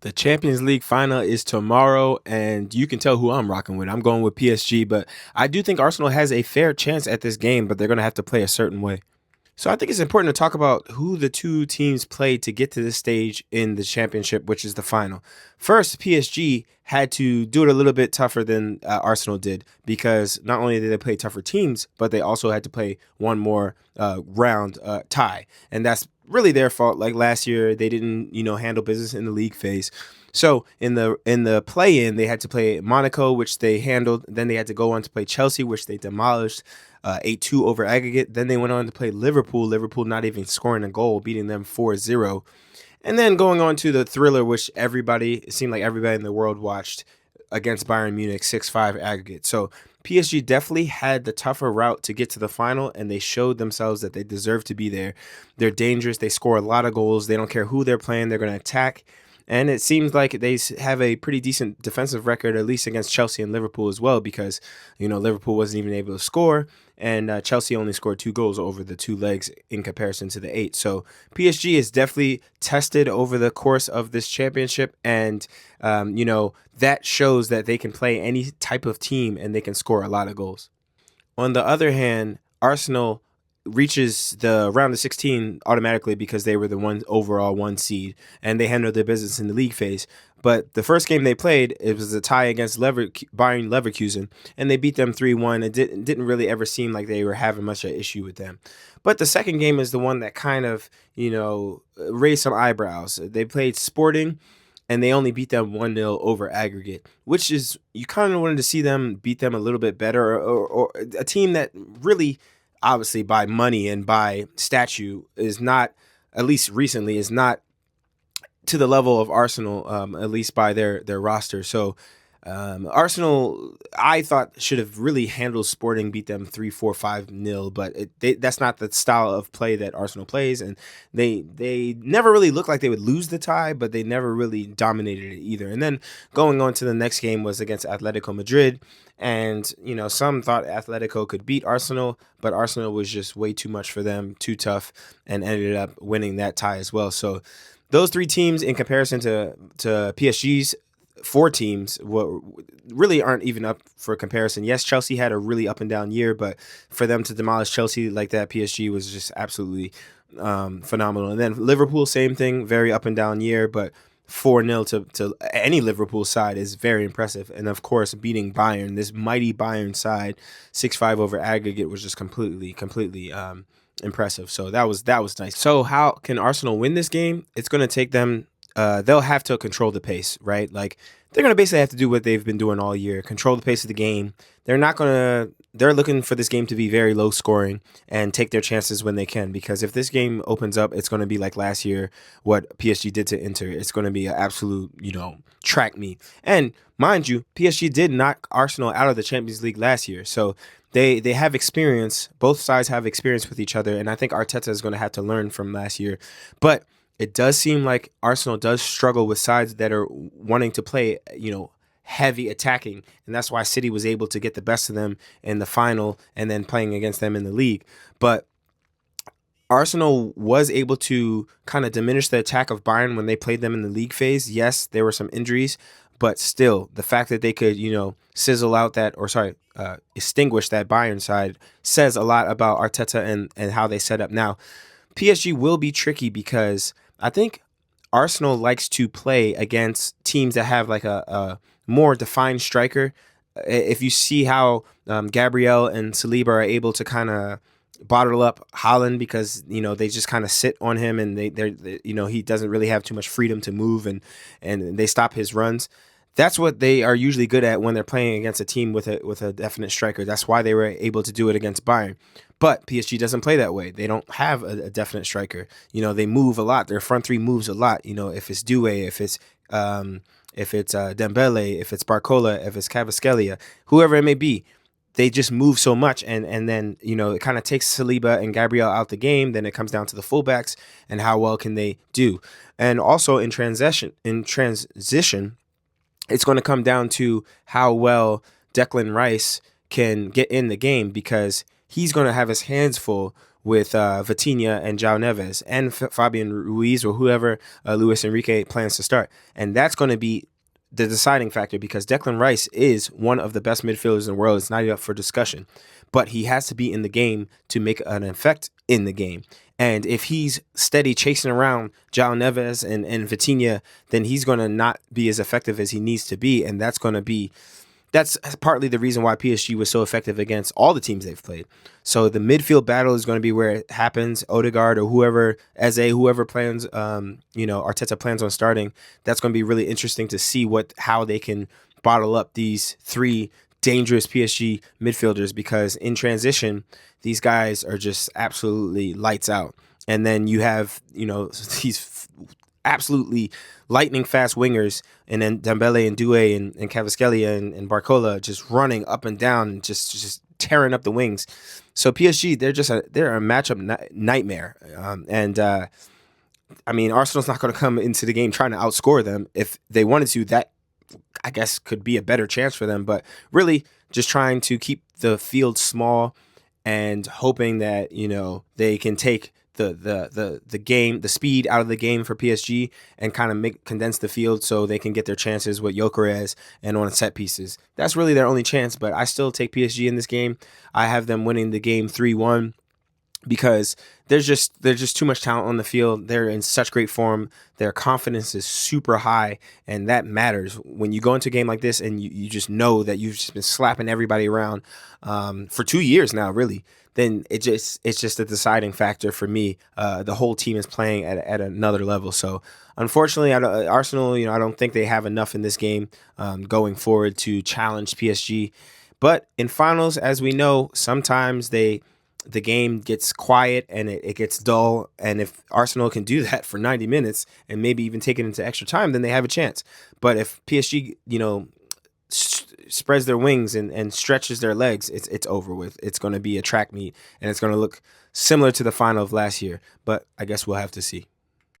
The Champions League final is tomorrow, and you can tell who I'm rocking with. I'm going with PSG, but I do think Arsenal has a fair chance at this game, but they're going to have to play a certain way. So I think it's important to talk about who the two teams played to get to this stage in the championship, which is the final. First, PSG had to do it a little bit tougher than Arsenal did because not only did they play tougher teams, but they also had to play one more round tie, and that's really their fault. Like last year, they didn't handle business in the league phase. So in the play in, they had to play Monaco, which they handled. Then they had to go on to play Chelsea, which they demolished. 8-2 over aggregate. Then they went on to play Liverpool. Liverpool not even scoring a goal, beating them 4-0. And then going on to the thriller, which it seemed like everybody in the world watched against Bayern Munich, 6-5 aggregate. So PSG definitely had the tougher route to get to the final, and they showed themselves that they deserve to be there. They're dangerous. They score a lot of goals. They don't care who they're playing. They're going to attack. And it seems like they have a pretty decent defensive record, at least against Chelsea and Liverpool as well, because, Liverpool wasn't even able to score, and Chelsea only scored 2 goals over the 2 legs in comparison to the 8. So PSG is definitely tested over the course of this championship, and, that shows that they can play any type of team and they can score a lot of goals. On the other hand, Arsenal reaches the round of 16 automatically because they were the overall one seed and they handled their business in the league phase. But the first game they played, it was a tie against Bayern Leverkusen, and they beat them 3-1. It didn't really ever seem like they were having much of an issue with them. But the second game is the one that kind of, raised some eyebrows. They played Sporting, and they only beat them 1-0 over aggregate, which is, you kind of wanted to see them beat them a little bit better, or a team that really, obviously by money and by statue, is not, at least recently, is not to the level of Arsenal, at least by their roster. So Arsenal, I thought, should have really handled Sporting, beat them 3-4-5-0, but that's not the style of play that Arsenal plays, and they never really looked like they would lose the tie, but they never really dominated it either. And then going on to the next game was against Atletico Madrid, and some thought Atletico could beat Arsenal, but Arsenal was just way too much for them, too tough, and ended up winning that tie as well. So those three teams, in comparison to PSG's 4 teams, really aren't even up for comparison. Yes, Chelsea had a really up and down year, but for them to demolish Chelsea like that, PSG was just absolutely phenomenal. And then Liverpool, same thing, very up and down year, but 4-0 to any Liverpool side is very impressive. And of course, beating Bayern, this mighty Bayern side, 6-5 over aggregate, was just completely impressive. So that was nice. So how can Arsenal win this game? It's going to take them. They'll have to control the pace, right? Like, they're going to basically have to do what they've been doing all year, control the pace of the game. They're looking for this game to be very low scoring and take their chances when they can, because if this game opens up, it's going to be like last year, what PSG did to Inter. It's going to be an absolute, track meet. And mind you, PSG did knock Arsenal out of the Champions League last year. So they have experience. Both sides have experience with each other. And I think Arteta is going to have to learn from last year. But it does seem like Arsenal does struggle with sides that are wanting to play, heavy attacking. And that's why City was able to get the best of them in the final and then playing against them in the league. But Arsenal was able to kind of diminish the attack of Bayern when they played them in the league phase. Yes, there were some injuries, but still, the fact that they could, extinguish that Bayern side says a lot about Arteta and how they set up. Now, PSG will be tricky because I think Arsenal likes to play against teams that have like a more defined striker. If you see how Gabriel and Saliba are able to kind of bottle up Haaland, because they just kind of sit on him, and he doesn't really have too much freedom to move, and they stop his runs. That's what they are usually good at when they're playing against a team with a definite striker. That's why they were able to do it against Bayern. But PSG doesn't play that way. They don't have a definite striker. They move a lot. Their front three moves a lot. If it's Doué, if it's Dembele, if it's Barcola, if it's Cavaskelia, whoever it may be, they just move so much, and then it kind of takes Saliba and Gabriel out the game. Then it comes down to the fullbacks and how well can they do. And also in transition, it's going to come down to how well Declan Rice can get in the game, because he's going to have his hands full with Vitinha and João Neves and Fabian Ruiz or whoever Luis Enrique plans to start. And that's going to be the deciding factor because Declan Rice is one of the best midfielders in the world. It's not up for discussion, but he has to be in the game to make an effect in the game. And if he's steady chasing around João Neves and Vitinha, then he's going to not be as effective as he needs to be. And that's partly the reason why PSG was so effective against all the teams they've played. So the midfield battle is going to be where it happens. Odegaard or whoever, whoever plans, Arteta plans on starting. That's going to be really interesting to see how they can bottle up these three dangerous PSG midfielders because in transition, these guys are just absolutely lights out. And then you have, these absolutely lightning fast wingers, and then Dembele and Doué and Kvaratskhelia and Barcola just running up and down, and just tearing up the wings. So PSG, they're a matchup nightmare. Arsenal's not going to come into the game trying to outscore them. If they wanted to, that I guess could be a better chance for them. But really, just trying to keep the field small and hoping that they can take the game, the speed out of the game for PSG and kind of condense the field so they can get their chances with Gyökeres and on set pieces. That's really their only chance, but I still take PSG in this game. I have them winning the game 3-1 because there's just too much talent on the field. They're in such great form. Their confidence is super high, and that matters when you go into a game like this and you just know that you've just been slapping everybody around for 2 years now, really. Then it's just a deciding factor for me. The whole team is playing at another level. So unfortunately, Arsenal, I don't think they have enough in this game going forward to challenge PSG. But in finals, as we know, sometimes the game gets quiet and it gets dull. And if Arsenal can do that for 90 minutes and maybe even take it into extra time, then they have a chance. But if PSG, spreads their wings and stretches their legs, it's over with. It's going to be a track meet, and it's going to look similar to the final of last year. But I guess we'll have to see.